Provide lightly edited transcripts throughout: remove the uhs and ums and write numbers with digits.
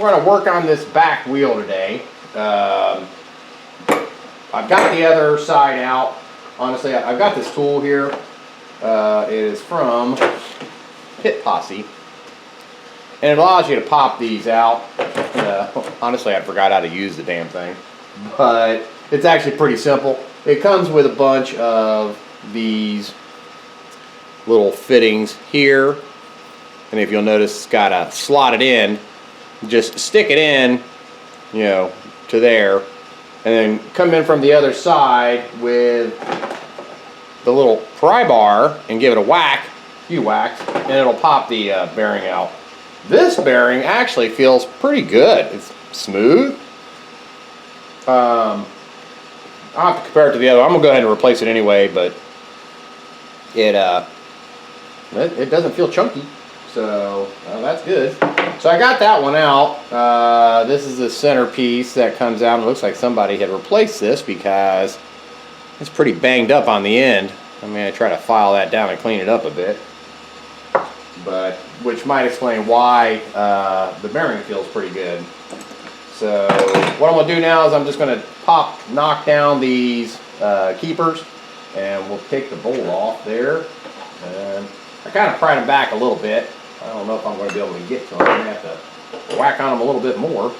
we're going to work on this back wheel today. I've got the other side out. Honestly, I've got this tool here. It is from Pit Posse. And it allows you to pop these out. Honestly, I forgot how to use the damn thing. But it's actually pretty simple. It comes with a bunch of these little fittings here. And if you'll notice, it's got a slotted end. Just stick it in, you know, to there. And then come in from the other side with the little pry bar and give it a whack, few whacks, and it'll pop the bearing out. This bearing actually feels pretty good. It's smooth. I'll have to compare it to the other. I'm gonna go ahead and replace it anyway, but it doesn't feel chunky, so that's good. So I got that one out. This is the centerpiece that comes out. It looks like somebody had replaced this because it's pretty banged up on the end. I mean, I try to file that down and clean it up a bit, but which might explain why the bearing feels pretty good. So what I'm going to do now is I'm just going to knock down these keepers, and we'll take the bolt off there. And I kind of pried them back a little bit. I don't know if I'm going to be able to get to them. I'm going to have to whack on them a little bit more.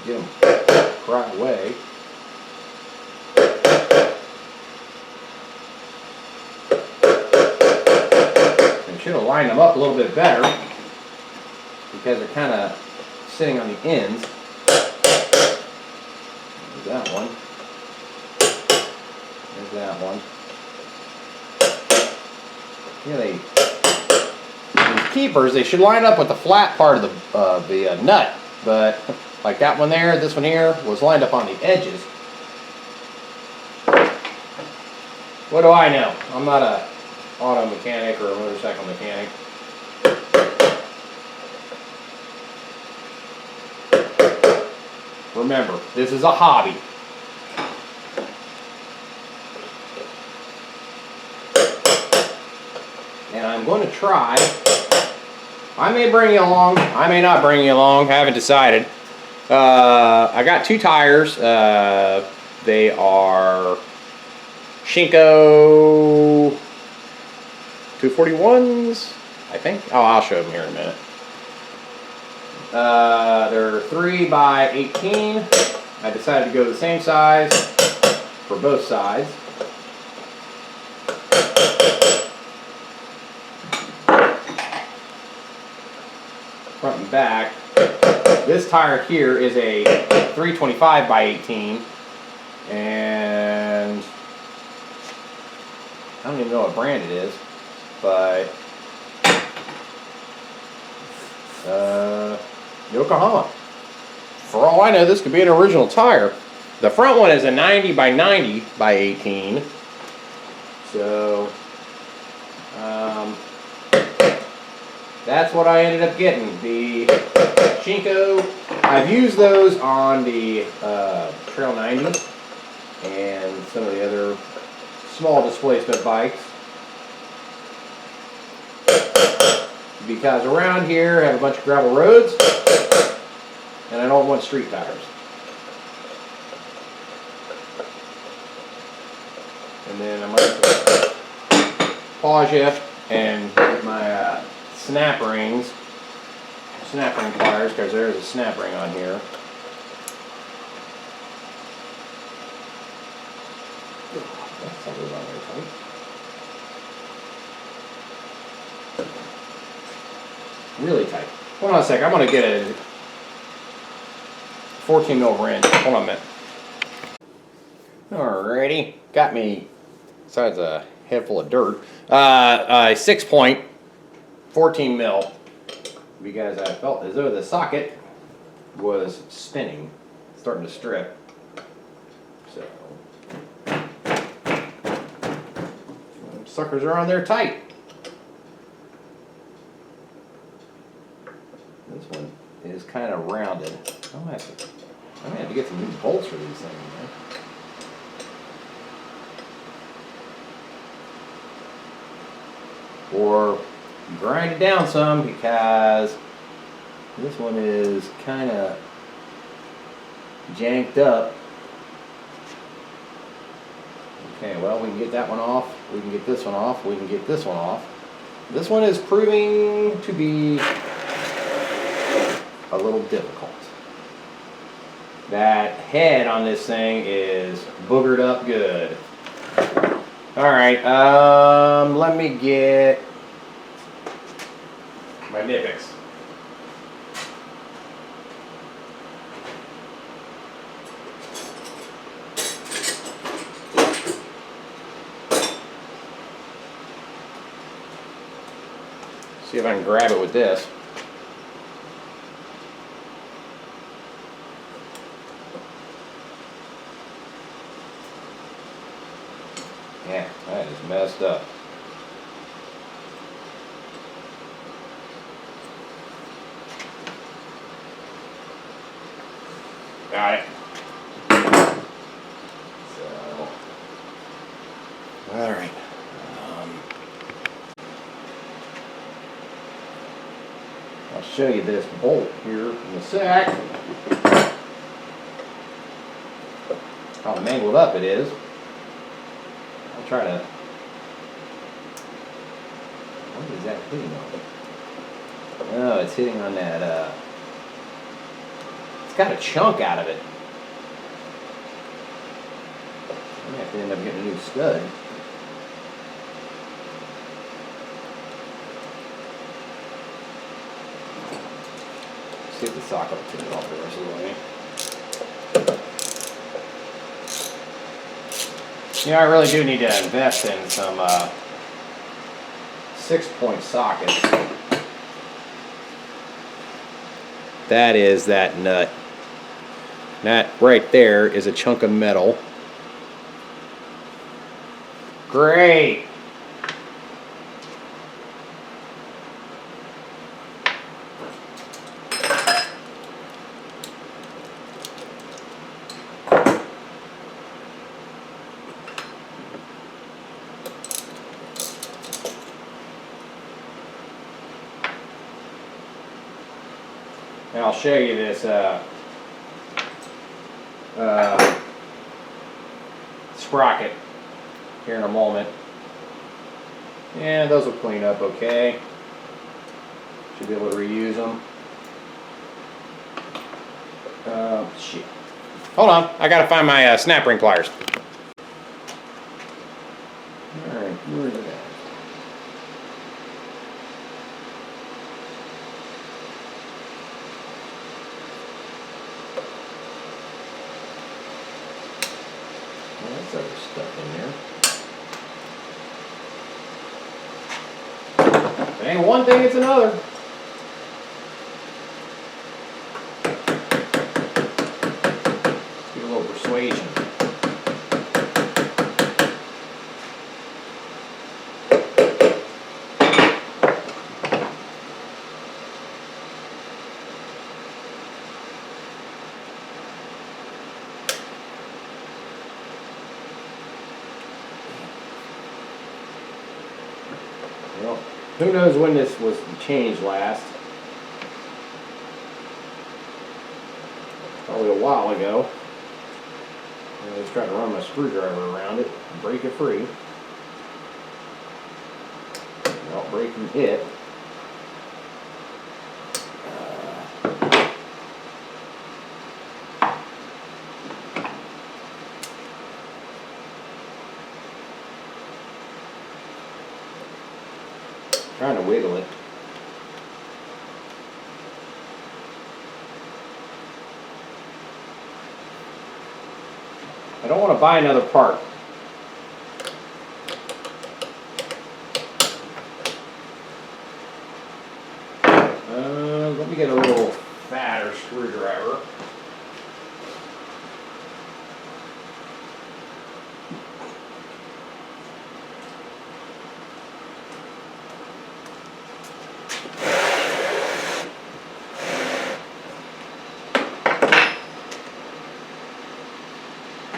Get them right away. Should have lined them up a little bit better because they're kind of sitting on the ends. There's that one. There's that one. Yeah, these keepers, they should line up with the flat part of the nut, but like that one there, this one here was lined up on the edges. What do I know? I'm not a auto mechanic or a motorcycle mechanic. Remember, this is a hobby. And I'm going to try. I may bring you along, I may not bring you along, I haven't decided. I got two tires. They are Shinko 241s, I think. Oh, I'll show them here in a minute. They're 3x18. I decided to go the same size for both sides. Front and back. This tire here is a 325x18, and I don't even know what brand it is. But Yokohama. For all I know, this could be an original tire. The front one is a 90x90x18. So that's what I ended up getting. The Shinko. I've used those on the Trail 90 and some of the other small displacement bikes. Because around here I have a bunch of gravel roads and I don't want street tires. And then I might pause you and get my snap ring pliers, because there's a snap ring on here. That's on there tight. Really tight. Hold on a sec. I'm going to get a 14 mil wrench. Hold on a minute. Alrighty. Got me, besides a head full of dirt, a 6-point 14 mil, because I felt as though the socket was spinning, starting to strip. So, suckers are on there tight. This one is kind of rounded. I'm gonna have to get some new bolts for these things, man. or grind it down some, because this one is kind of janked up. Okay, well, we can get that one off, we can get this one off, we can get this one off. This one is proving to be a little difficult. That head on this thing is boogered up good. Alright, let me get my Nipix. See if I can grab it with this. Yeah, that is messed up. Got it. So, all right. I'll show you this bolt here in a sec. How mangled up it is. I'll try to. What is that hitting on? Oh, it's hitting on that. It's got a chunk out of it. I may have to end up getting a new stud. See if the socket will take it off the rest of the way. Yeah, I really do need to invest in some 6-point sockets. That is that nut. That right there is a chunk of metal. Great. And I'll show you this sprocket here in a moment. And those will clean up okay. Should be able to reuse them. Shit. Hold on, I gotta find my snap ring pliers. Alright, where is it at? That's other stuff in there. If it ain't one thing, it's another. Let's get a little persuasion. Well, who knows when this was changed last? Probably a while ago. I was trying to run my screwdriver around it and break it free. Without breaking it. Trying to wiggle it. I don't want to buy another part. Let me get a little fatter screwdriver.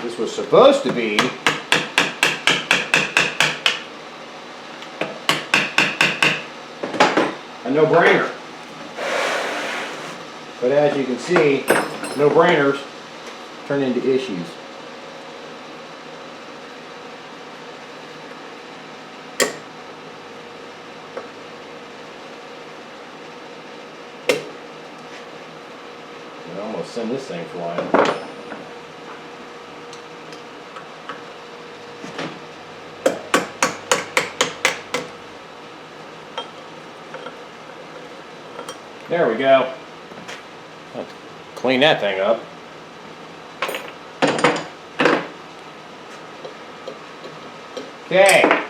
This was supposed to be no-brainer. But as you can see, no-brainers turn into issues. I almost send this thing flying. There we go. Let's clean that thing up. Okay.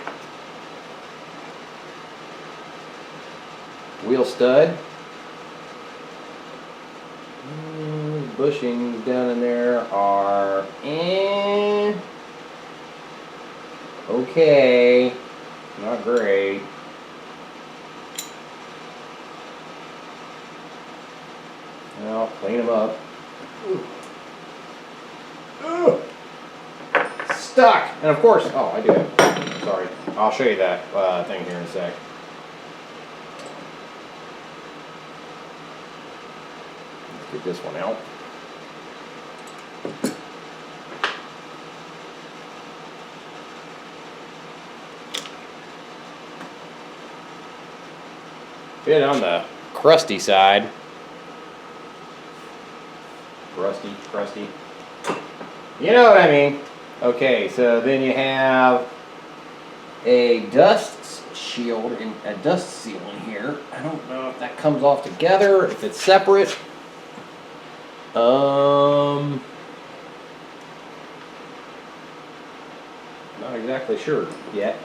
Wheel stud. Bushings down in there are okay, not great. Now clean them up. Ooh. Stuck, and of course, oh, I do have. Sorry, I'll show you that thing here in a sec. Let's get this one out. Bit on the crusty side. Crusty. You know what I mean. Okay, so then you have a dust shield and a dust seal in here. I don't know if that comes off together, if it's separate. Not exactly sure yet.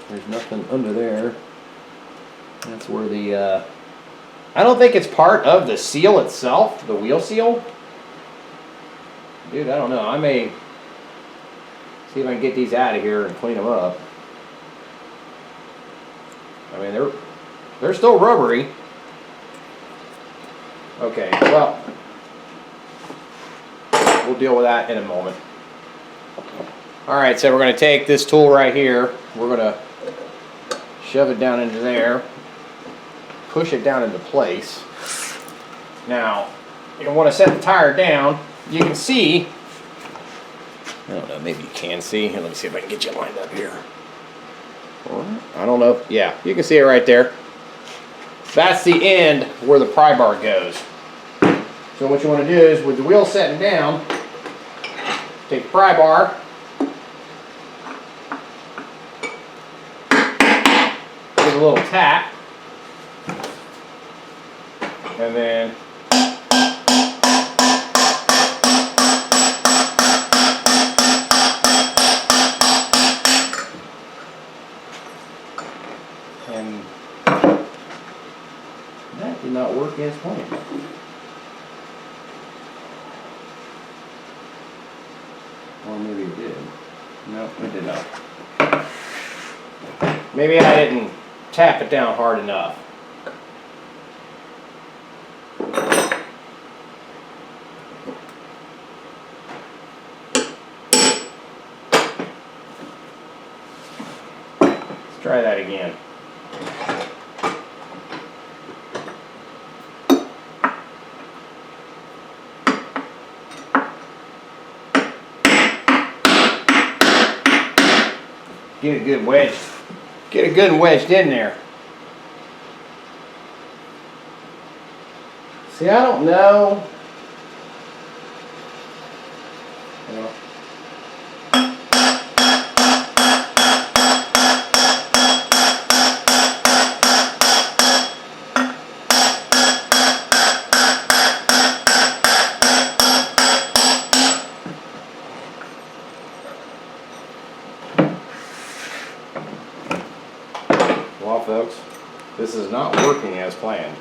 There's nothing under there. That's where the, I don't think it's part of the seal itself, the wheel seal. Dude, I don't know. I may see if I can get these out of here and clean them up. I mean, they're still rubbery. Okay, well, we'll deal with that in a moment. Alright, so we're going to take this tool right here. We're going to shove it down into there. Push it down into place. Now, you want to set the tire down. You can see, I don't know, maybe you can see. Here, let me see if I can get you lined up here. I don't know. Yeah, you can see it right there. That's the end where the pry bar goes. So what you want to do is, with the wheel setting down, take the pry bar, give it a little tap, and then that did not work as planned. Or maybe it did. No, it did not. Maybe I didn't tap it down hard enough. Let's try that again. Get a good wedge. Get a good wedged in there. See, I don't know. Well, folks, this is not working as planned.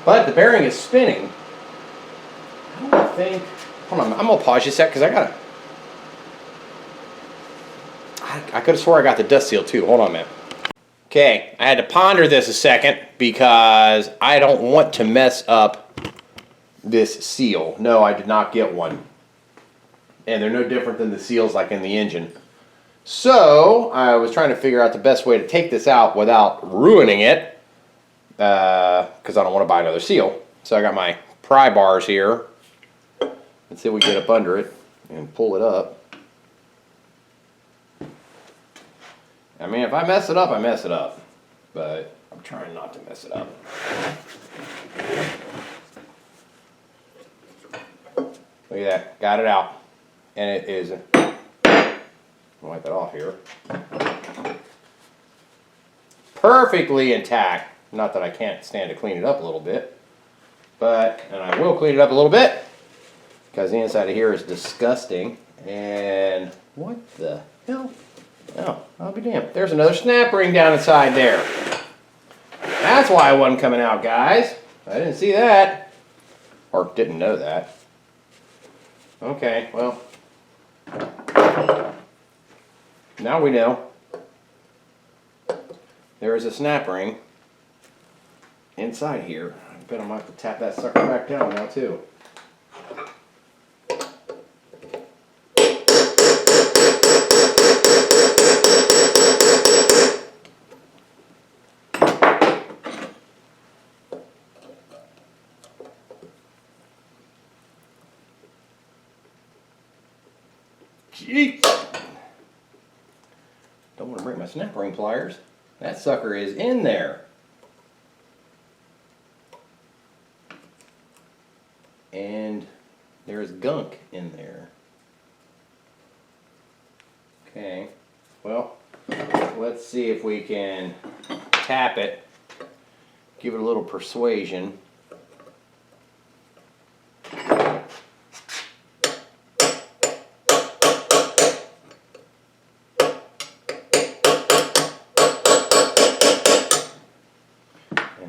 But the bearing is spinning. I don't think. Hold on, I'm gonna pause you a sec because I could have swore I got the dust seal too. Hold on a minute. Okay, I had to ponder this a second because I don't want to mess up this seal. No, I did not get one. and they're no different than the seals like in the engine. So I was trying to figure out the best way to take this out without ruining it, because I don't want to buy another seal. So I got my pry bars here. Let's see if we get up under it and pull it up. I mean, if I mess it up, I mess it up. But I'm trying not to mess it up. Look at that. Got it out. And it is... I'll wipe it off here. Perfectly intact. Not that I can't stand to clean it up a little bit. But, and I will clean it up a little bit, because the inside of here is disgusting. And what the hell? Oh, I'll be damned. There's another snap ring down inside there. That's why it wasn't coming out, guys. I didn't see that. Or didn't know that. Okay, well. Now we know. There is a snap ring inside here. I bet I might have to tap that sucker back down now too. Jeez. Don't want to break my snap ring pliers. That sucker is in there. And there's gunk in there. Okay, well, let's see if we can tap it, give it a little persuasion.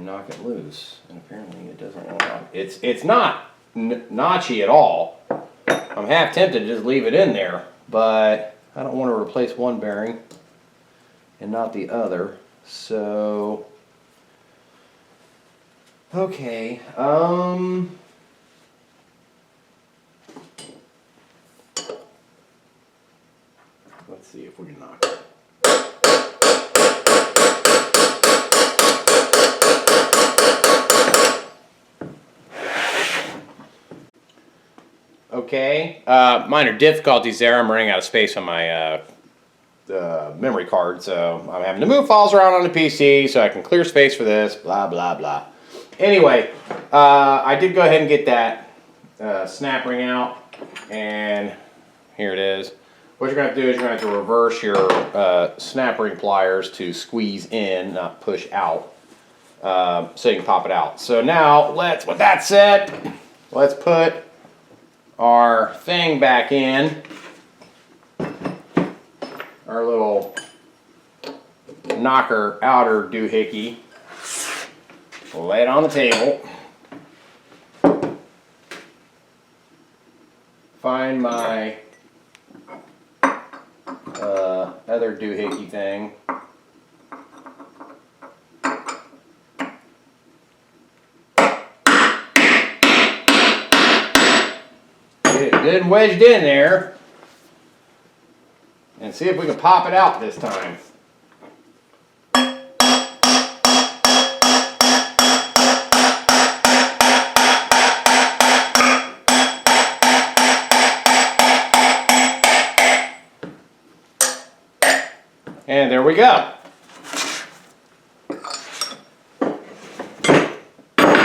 Knock it loose, and apparently it doesn't want to. It's not notchy at all. I'm half tempted to just leave it in there, but I don't want to replace one bearing and not the other. So okay, let's see if we can knock it. Okay, minor difficulties there. I'm running out of space on my memory card, so I'm having to move files around on the PC so I can clear space for this, blah, blah, blah. Anyway, I did go ahead and get that snap ring out, and here it is. What you're going to do is you're going to have to reverse your snap ring pliers to squeeze in, not push out, so you can pop it out. So now, with that said, let's put our thing back in, our little knocker outer doohickey. We'll lay it on the table. Find my other doohickey thing. Get it good and wedged in there, and see if we can pop it out this time. And there we go.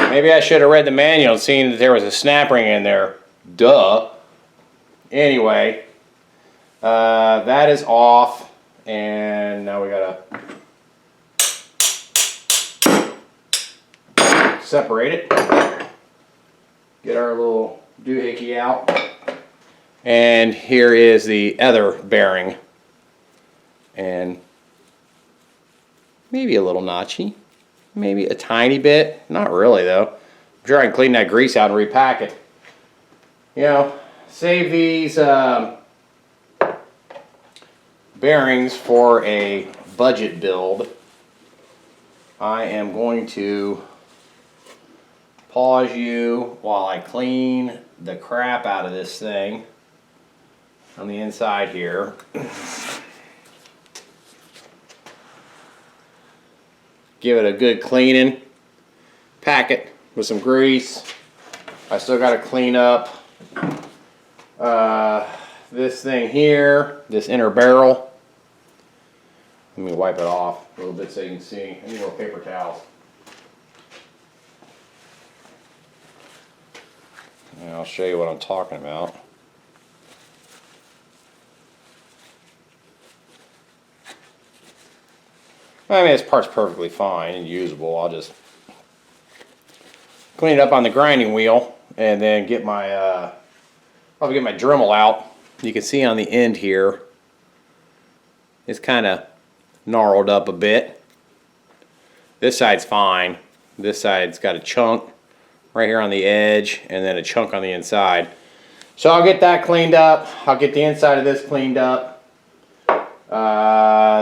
Maybe I should have read the manual and seen that there was a snap ring in there. Duh. Anyway, that is off, and now we gotta separate it. Get our little doohickey out. And here is the other bearing. And maybe a little notchy. Maybe a tiny bit. Not really, though. I'm sure I can clean that grease out and repack it. You know, save these bearings for a budget build. I am going to pause you while I clean the crap out of this thing. on the inside here. Give it a good cleaning. Pack it with some grease. I still got to clean up this thing here, this inner barrel. Let me wipe it off a little bit so you can see. I need more paper towels. And I'll show you what I'm talking about. I mean, this part's perfectly fine and usable. I'll just clean it up on the grinding wheel and then get my probably get my Dremel out. You can see on the end here, it's kind of gnarled up a bit. This side's fine. This side's got a chunk right here on the edge and then a chunk on the inside. So I'll get that cleaned up. I'll get the inside of this cleaned up.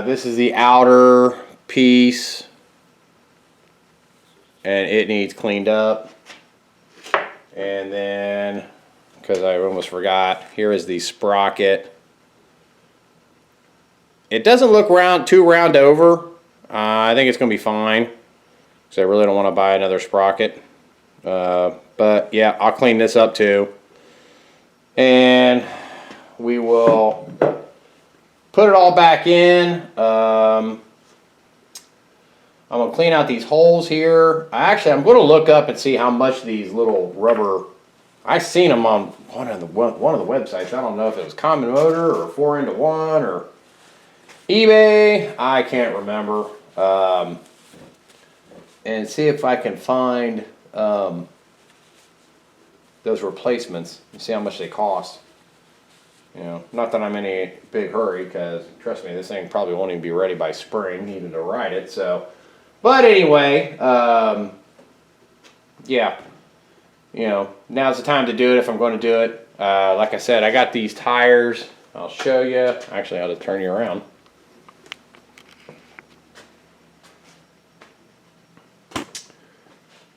This is the outer piece and it needs cleaned up. And then, because I almost forgot, here is the sprocket. It doesn't look too round over. I think it's going to be fine because I really don't want to buy another sprocket. But yeah, I'll clean this up too. And we will put it all back in. I'm going to clean out these holes here. I'm going to look up and see how much these little rubber, I seen them on one of the websites. I don't know if it was Common Motor or 4-into-1 or eBay. I can't remember. And see if I can find those replacements and see how much they cost. You know, not that I'm in a big hurry because trust me, this thing probably won't even be ready by spring even to ride it. So, but anyway, yeah, you know, now's the time to do it if I'm going to do it. Like I said, I got these tires. I'll show you. Actually, I'll just turn you around.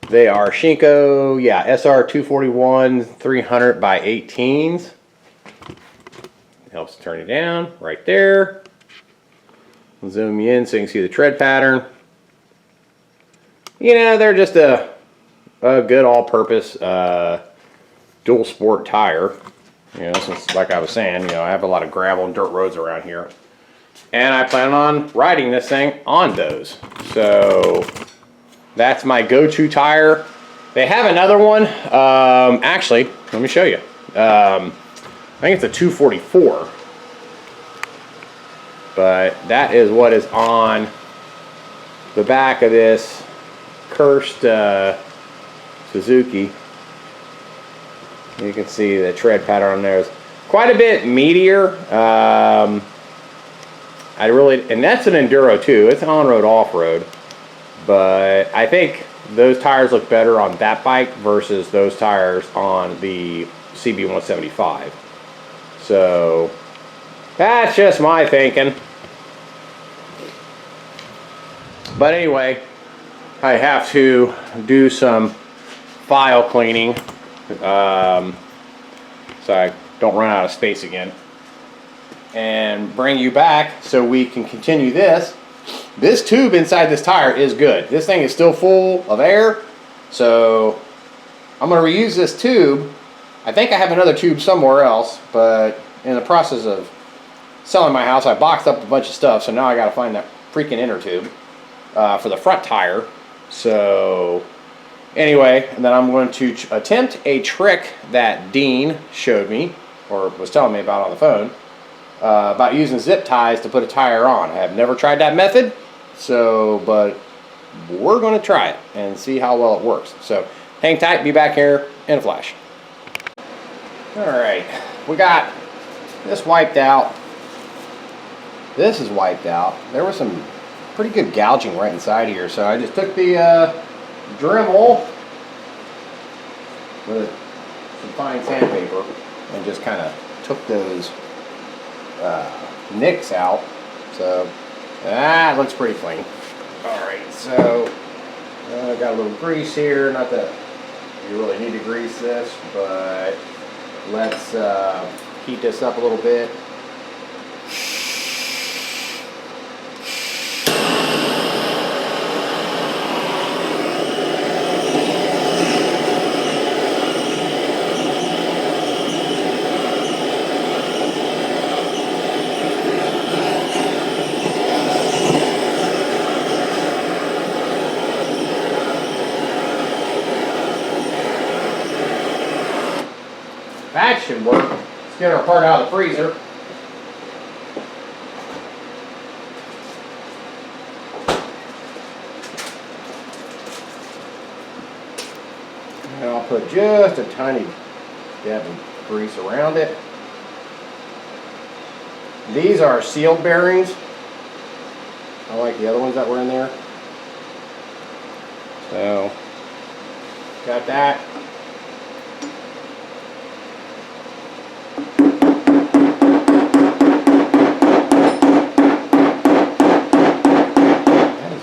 They are Shinko, yeah, SR 241 300 by 18s. Helps turn it down right there. I'll zoom you in so you can see the tread pattern. You know, they're just a good all-purpose dual sport tire. You know, since like I was saying, you know, I have a lot of gravel and dirt roads around here, and I plan on riding this thing on those. So that's my go-to tire. They have another one. Actually, let me show you. I think it's a 244. But that is what is on the back of this cursed Suzuki. You can see the tread pattern on there is quite a bit meatier. And that's an enduro too. It's on-road, off-road. But I think those tires look better on that bike versus those tires on the CB175. So that's just my thinking. But anyway, I have to do some file cleaning so I don't run out of space again, and bring you back so we can continue this. This tube inside this tire is good. This thing is still full of air, so I'm going to reuse this tube. I think I have another tube somewhere else, but in the process of selling my house, I boxed up a bunch of stuff, so now I got to find that freaking inner tube for the front tire. So anyway, and then I'm going to attempt a trick that Dean showed me, or was telling me about on the phone, about using zip ties to put a tire on. I have never tried that method, so, but we're going to try it and see how well it works. So hang tight, be back here in a flash. Alright, we got this wiped out. This is wiped out. There was some pretty good gouging right inside here, so I just took the Dremel with some fine sandpaper and just kind of took those nicks out. So that looks pretty clean. Alright, so got a little grease here. Not that you really need to grease this, but let's heat this up a little bit. That should work. Let's get our part out of the freezer. And I'll put just a tiny dab of grease around it. These are sealed bearings. I like the other ones that were in there. So, got that.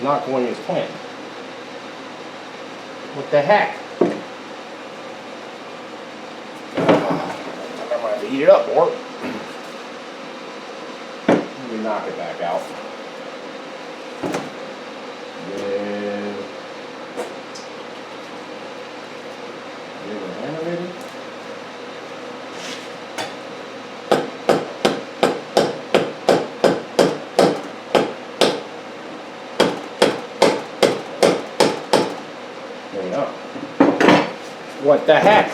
Not going as planned. What the heck? I'm gonna have to heat it up more. Let me knock it back out. Then, give it a hammer maybe. What the heck?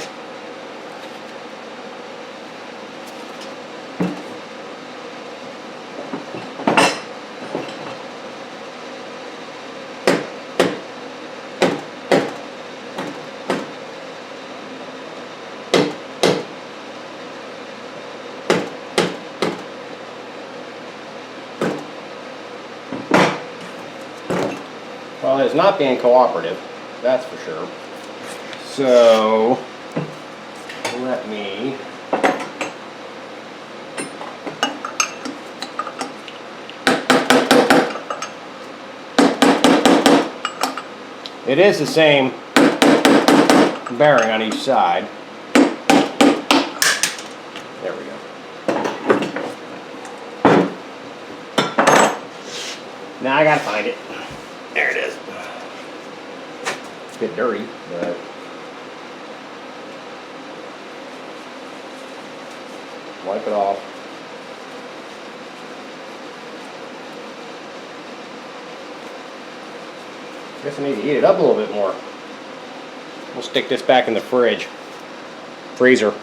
Well, it's not being cooperative, that's for sure. So, let me it is the same bearing on each side. There we go. Now I gotta find it. There it is. It's a bit dirty, but wipe it off. Guess I need to heat it up a little bit more. We'll stick this back in the freezer.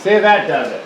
See if that does it.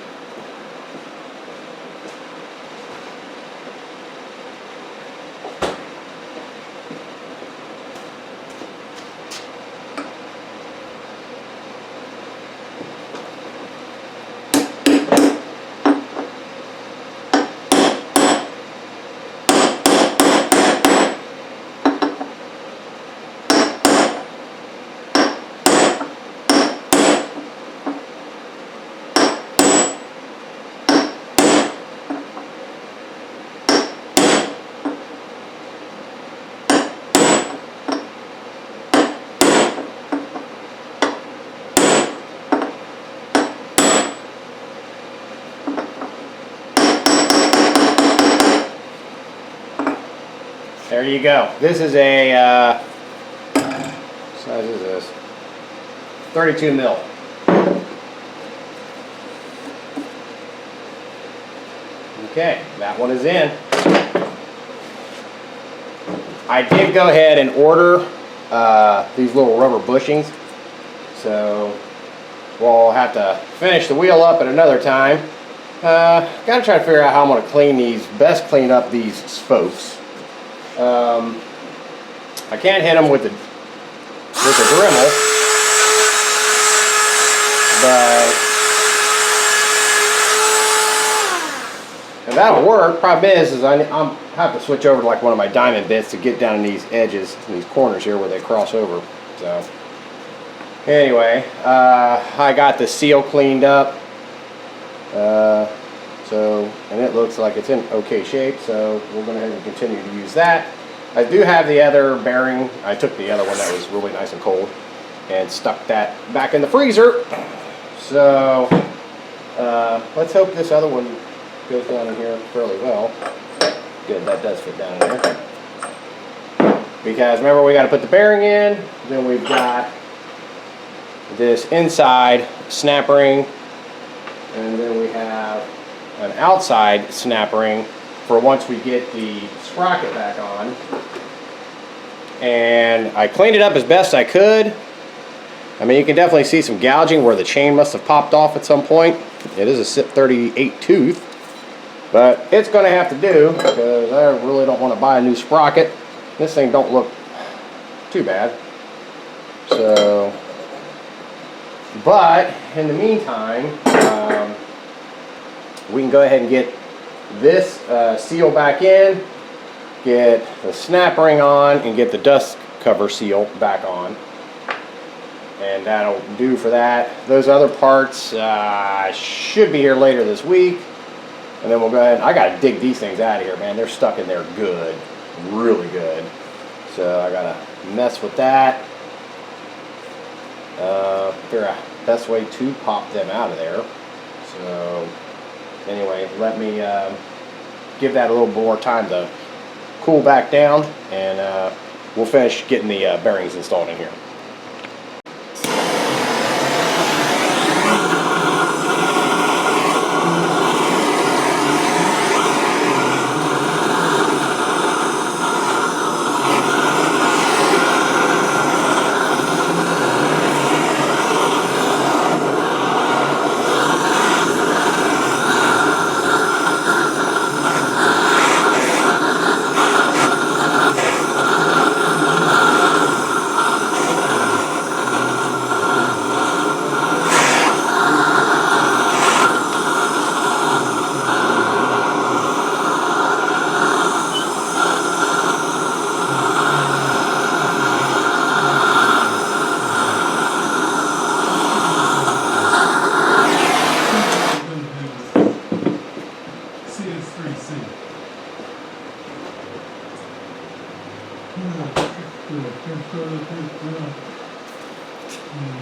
There you go. This is a, what size is this? 32 mil. Okay, that one is in. I did go ahead and order these little rubber bushings, so we'll have to finish the wheel up at another time. Gotta try to figure out how I'm gonna clean up these spokes. I can't hit them with the Dremel, but and that'll work. Problem is I have to switch over to like one of my diamond bits to get down in these edges, in these corners here where they cross over. So anyway, I got the seal cleaned up. And it looks like it's in okay shape, so we're going to have to continue to use that. I do have the other bearing. I took the other one that was really nice and cold and stuck that back in the freezer. So let's hope this other one goes down in here fairly well. Good, that does fit down in there. Because remember, we got to put the bearing in, then we've got this inside snap ring, and then we have an outside snap ring for once we get the sprocket back on. And I cleaned it up as best I could. I mean, you can definitely see some gouging where the chain must have popped off at some point. It is a SIP 38 tooth, but it's going to have to do because I really don't want to buy a new sprocket. This thing don't look too bad. So, but in the meantime, we can go ahead and get this seal back in, get the snap ring on, and get the dust cover seal back on. And that'll do for that. Those other parts should be here later this week. And then we'll go ahead. I got to dig these things out of here, man. They're stuck in there good. Really good. So I got to mess with that. Figure out the best way to pop them out of there. So anyway, let me give that a little more time to cool back down, and we'll finish getting the bearings installed in here.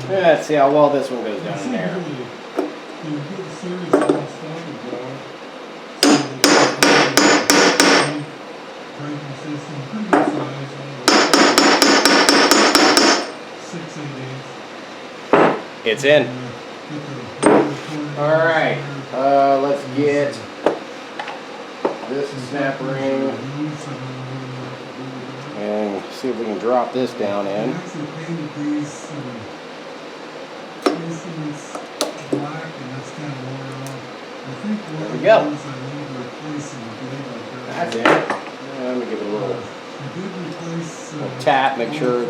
Let's see how well this one goes down in there. It's in. Alright, let's get this snap ring and see if we can drop this down in. There we go. That's it. Let me give it a little tap, make sure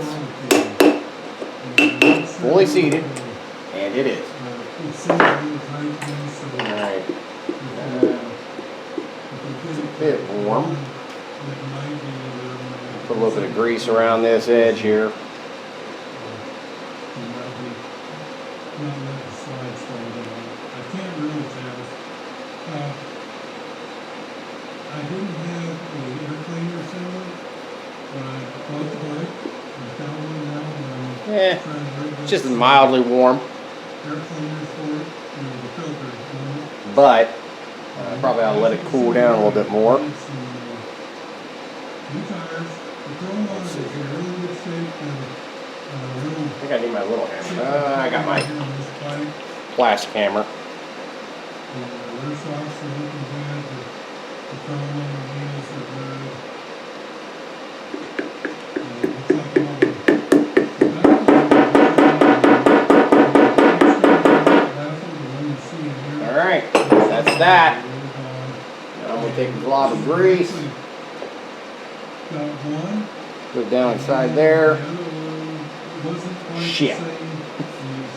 it's fully seated, and it is. Alright. It's a bit warm. Put a little bit of grease around this edge here. I didn't have an air cleaner cylinder, but I bought the bike. I found one now. It's just mildly warm. Air cleaners for it, and the filter. But probably I'll let it cool down a little bit more. New tires. The chrome on is in really good shape. I think I need my little hammer. I got my plastic hammer. The rear socks are looking bad. The chrome on the wheels are good. Looks like all the Alright, that's got that. Now I'm gonna take a glob of grease, Got one. put it down inside there. The other one wasn't quite the Shit. same.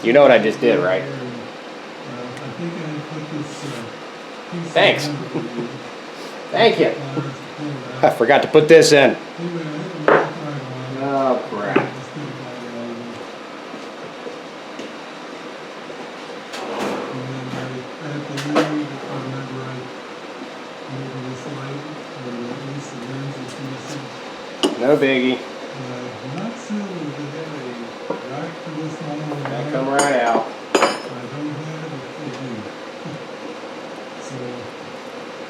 You know what I just did, right? I think I put this piece of Thanks. lumber in. Thank you. Pliers to pull it I out. forgot to put this in. Anyway, I hit a rock right on it. Oh crap. Just did it right on it. And then I had to leave, if I remember right, maybe this light, or at least the lens is missing. No biggie. Not soon as they had a rack for this model. That'll come right out. I don't have it for you. So,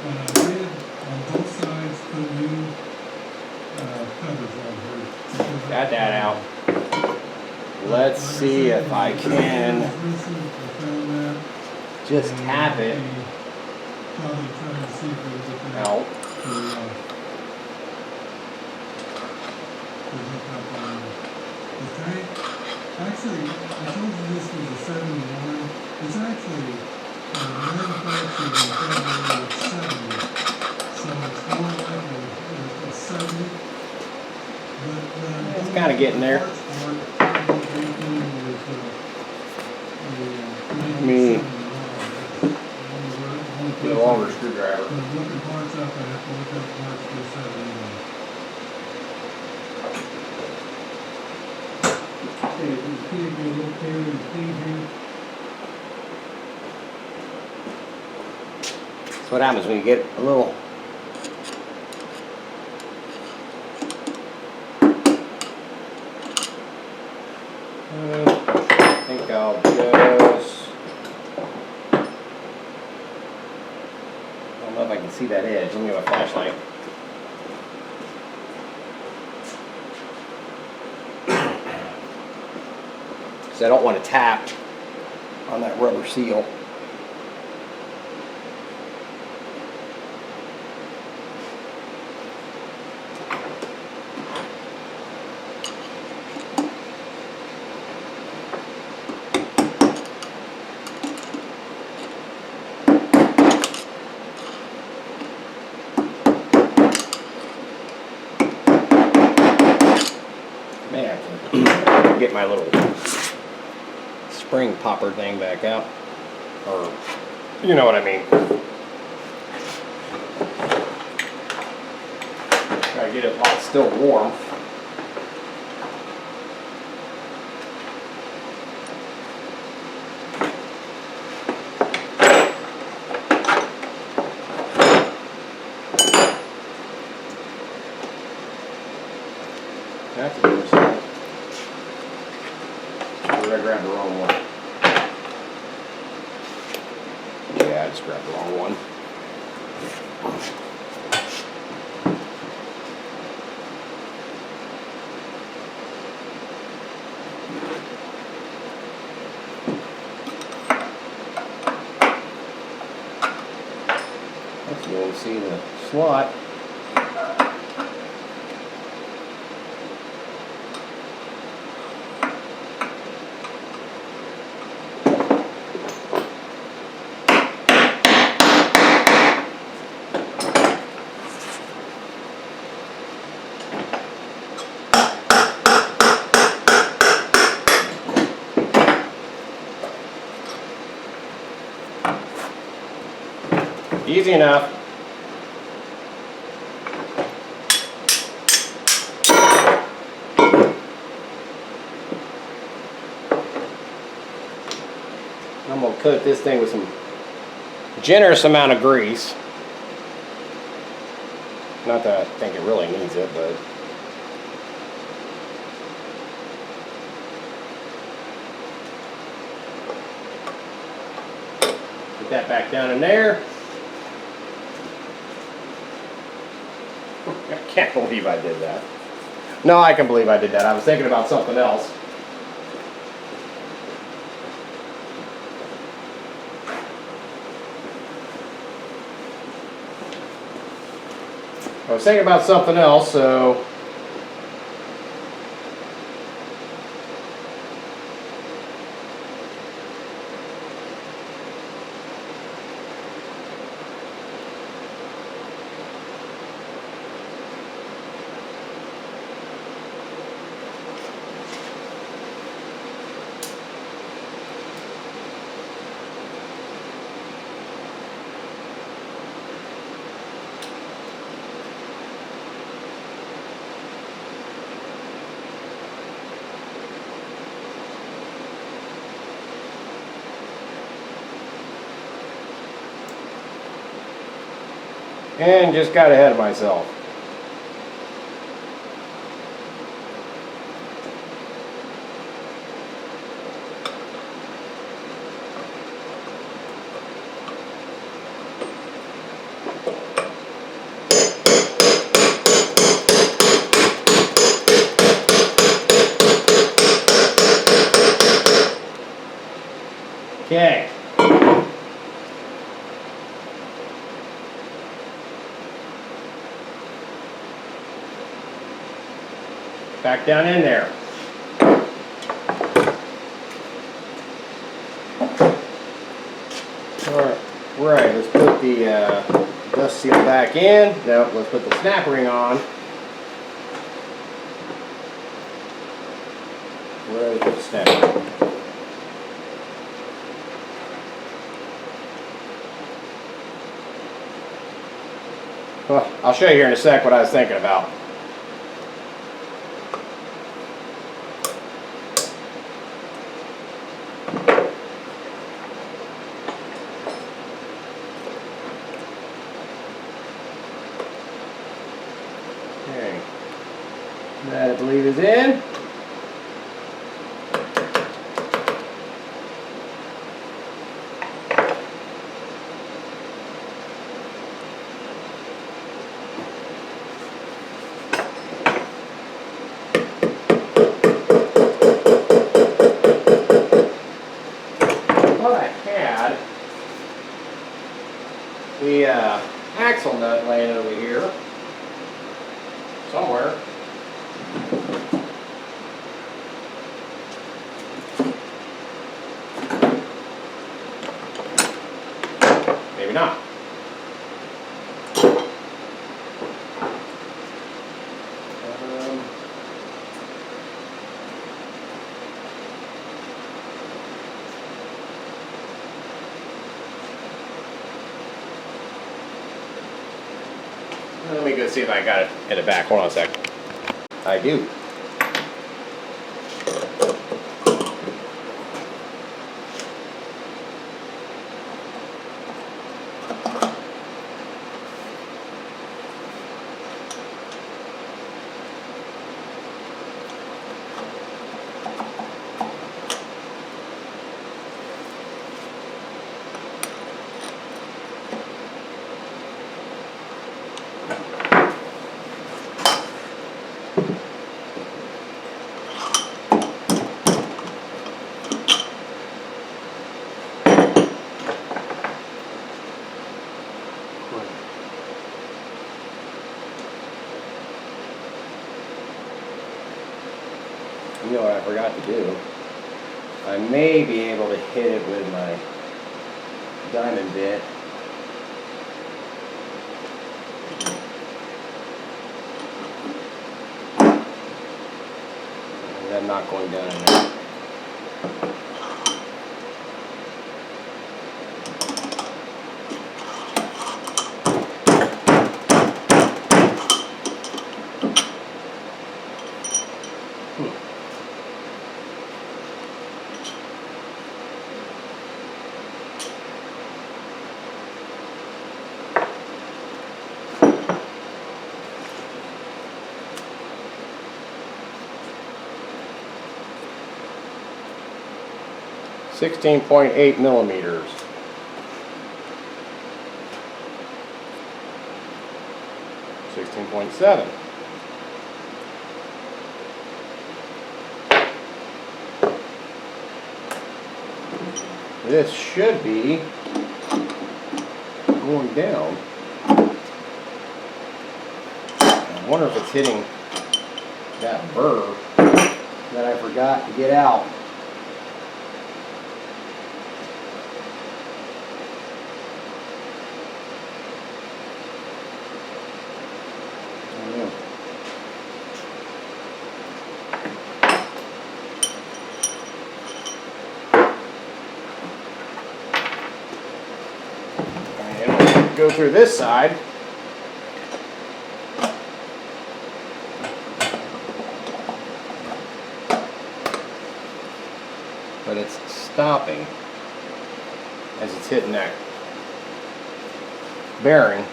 what I did on both sides, put new covers on her. Got that out. Let's see if I can just tap it Probably trying to see if we can get that out. to hook up on the tank. Actually, I told you this was a 71. It's actually manufactured in February of 70. So it's more like a 70. But It's kinda getting there. Get a longer screwdriver. When I'm looking parts up, I have to look up parts for 71. Okay, if you can't go look here and see here. That's what happens when you get a little. I think I'll just. I don't know if I can see that edge. Let me get a flashlight. So I don't want to tap on that rubber seal. Man, I can get my little spring popper thing back out. Or, you know what I mean. Gotta get it while it's still warm. That's a good sign. Or did I grab the wrong one? Yeah, I just grabbed the wrong one. Let's go and see the slot. Easy enough. I'm going to coat this thing with some generous amount of grease. Not that I think it really needs it, but put that back down in there. I can't believe I did that. No, I can believe I did that. I was thinking about something else. I was thinking about something else, so and just got ahead of myself. Okay. Back down in there. Alright, let's put the dust seal back in. Now let's put the snap ring on. Where did I put the snap ring? Well, I'll show you here in a sec what I was thinking about. Okay, that I believe is in. The axle nut laying over here somewhere. Maybe not. Let me go see if I got it in the back. Hold on a sec. I do. You know what I forgot to do? I may be able to hit it with my diamond bit. And I'm not going down in there. .8 millimeters. .7. This should be going down. I wonder if it's hitting that burr that I forgot to get out. Go through this side. But it's stopping as it's hitting that bearing.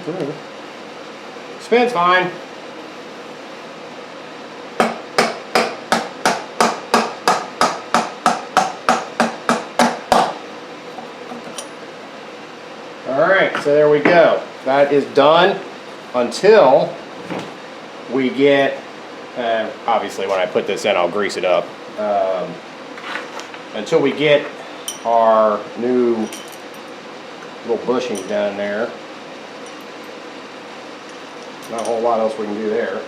through. Spins fine. Alright, so there we go. That is done until we get, obviously when I put this in I'll grease it up, until we get our new little bushings down there. Not a whole lot else we can do there.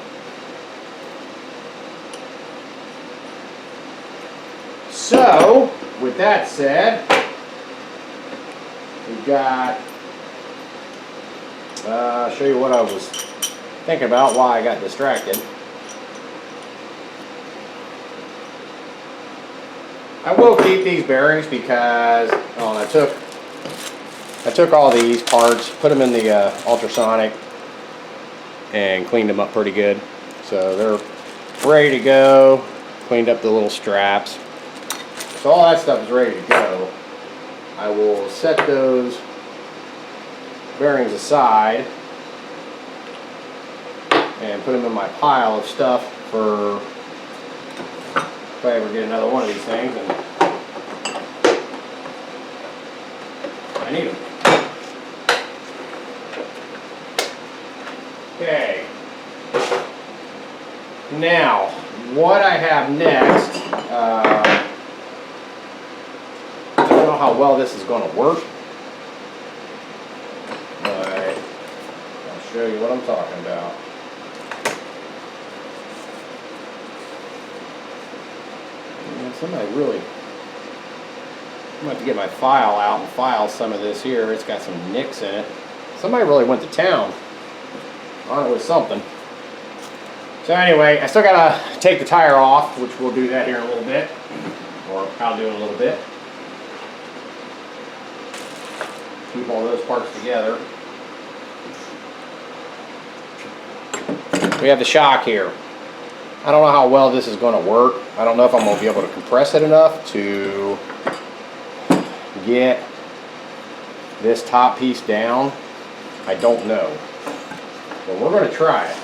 So, with that said, we've got, I'll show you what I was thinking about, why I got distracted. I will keep these bearings because I took all these parts, put them in the ultrasonic, and cleaned them up pretty good. So they're ready to go. Cleaned up the little straps. So all that stuff is ready to go. I will set those bearings aside and put them in my pile of stuff for if I ever get another one of these things and I need them. Okay. Now, what I have next, I don't know how well this is going to work, but I'll show you what I'm talking about. Somebody really, I'm going to have to get my file out and file some of this here. It's got some nicks in it. Somebody really went to town on it with something. So anyway, I still got to take the tire off, which we'll do that here in a little bit. Or I'll do it in a little bit. Keep all those parts together. We have the shock here. I don't know how well this is going to work. I don't know if I'm going to be able to compress it enough to get this top piece down. I don't know. But we're going to try it.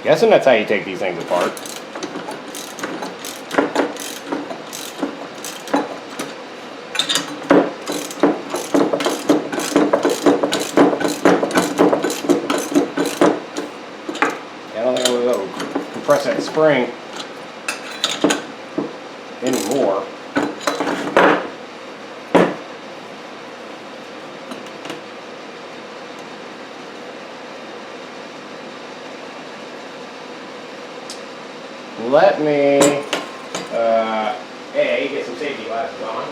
Guessing that's how you take these things apart. Yeah, I don't think I'm going to be able to compress that spring anymore. Let me, get some safety glasses on.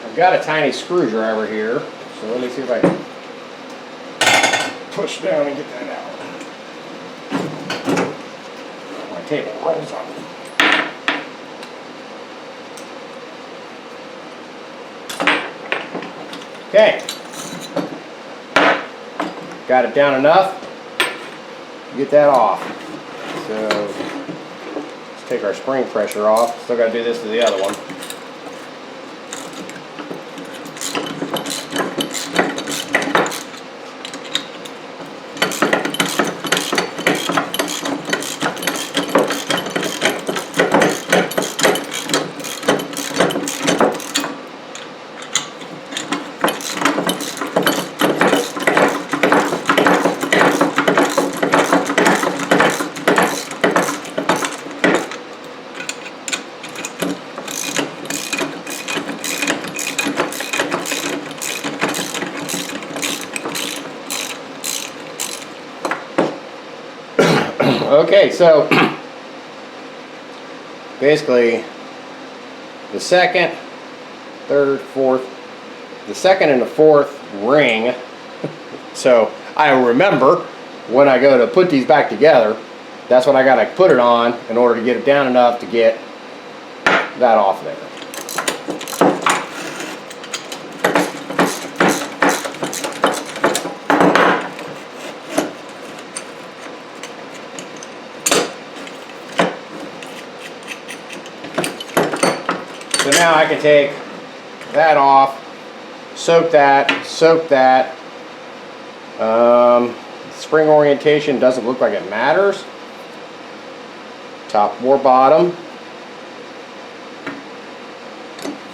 I've got a tiny screwdriver here, so let me see if I can push down and get that out. My table rolls up. Okay. Got it down enough. Get that off. So let's take our spring pressure off. Still got to do this to the other one. Okay, so basically the second, third, fourth, the second and the fourth ring. So I remember when I go to put these back together, that's what I got to put it on in order to get it down enough to get that off there. So now I can take that off, soak that. Spring orientation doesn't look like it matters. Top or bottom.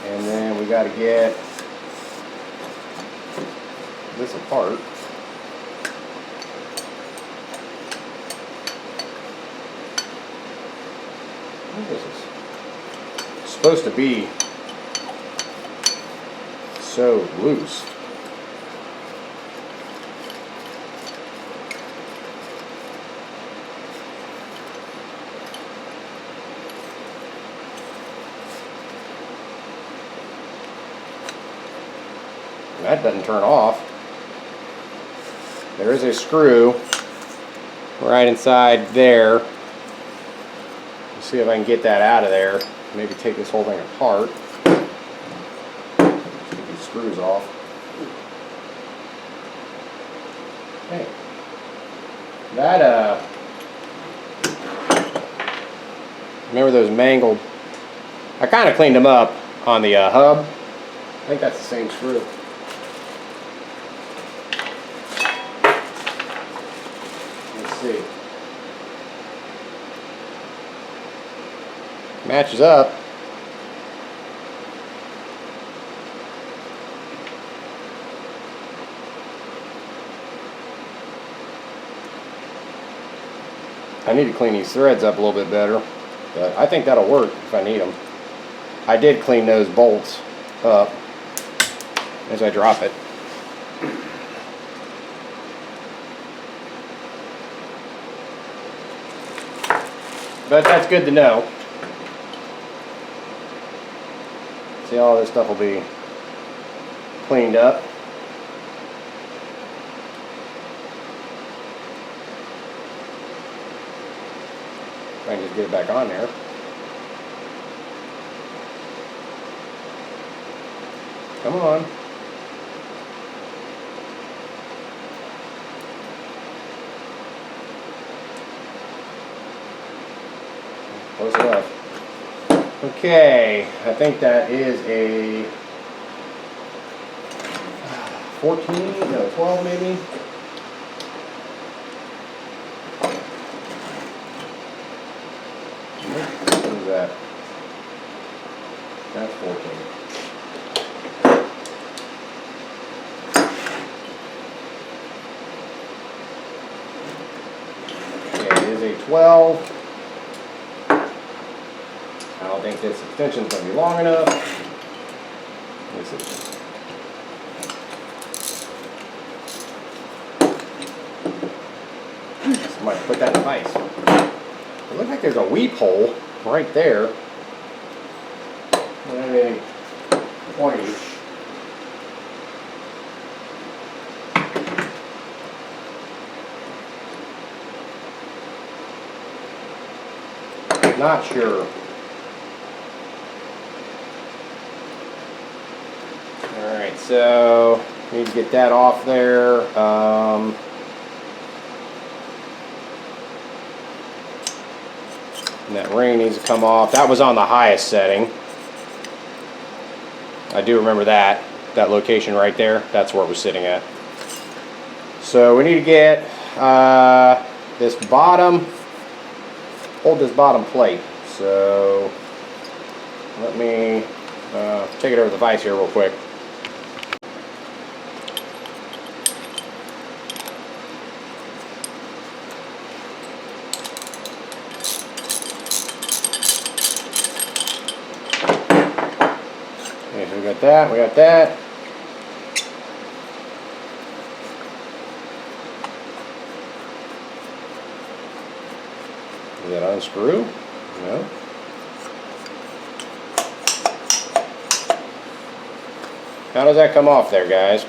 And then we got to get this apart. This is supposed to be so loose. That doesn't turn off. There is a screw right inside there. Let's see if I can get that out of there. Maybe take this whole thing apart. Get these screws off. Okay. That remember those mangled? I kind of cleaned them up on the hub. I think that's the same screw. See. Matches up. I need to clean these threads up a little bit better, but I think that'll work if I need them. I did clean those bolts up as I drop it. But that's good to know. See, all this stuff will be cleaned up. If I can just get it back on there. Come on. Close enough. Okay, I think that is a 14, no, 12 maybe. What is that? That's 14. Okay, it is a 12. I don't think this extension's going to be long enough. Let me see. Somebody put that in the vise. It looks like there's a weep hole right there. Maybe 20. Not sure. Alright, so need to get that off there. And that ring needs to come off. That was on the highest setting. I do remember that location right there. That's where it was sitting at. So we need to get this bottom, hold this bottom plate. So let me take it over the vise here real quick. Okay, so we got that. unscrew. No. How does that come off there, guys?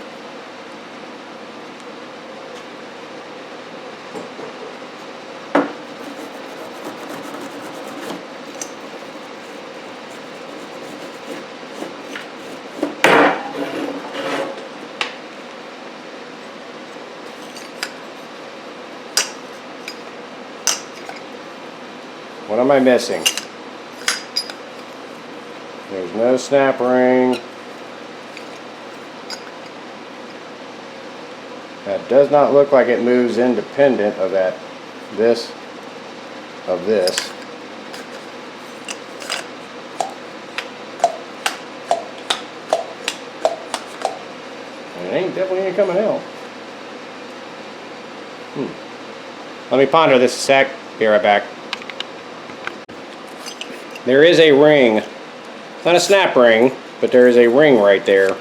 What am I missing? There's no snap ring. That does not look like it moves independent of this. And it ain't definitely ain't coming out. Let me ponder this a sec. Be right back. There is a ring. It's not a snap ring, but there is a ring right there.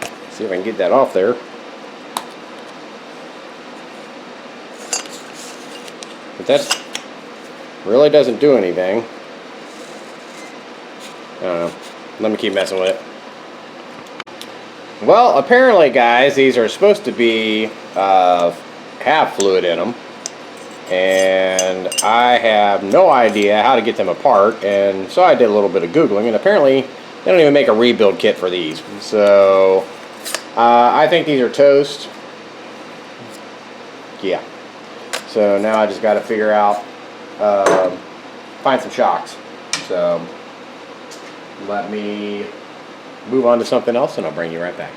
Let's see if I can get that off there. But that really doesn't do anything. I don't know. Let me keep messing with it. Well, apparently, guys, these are supposed to be have fluid in them. And I have no idea how to get them apart, and so I did a little bit of Googling, and apparently they don't even make a rebuild kit for these. So I think these are toast. Yeah. So now I just got to figure out, find some shocks. So let me move on to something else, and I'll bring you right back.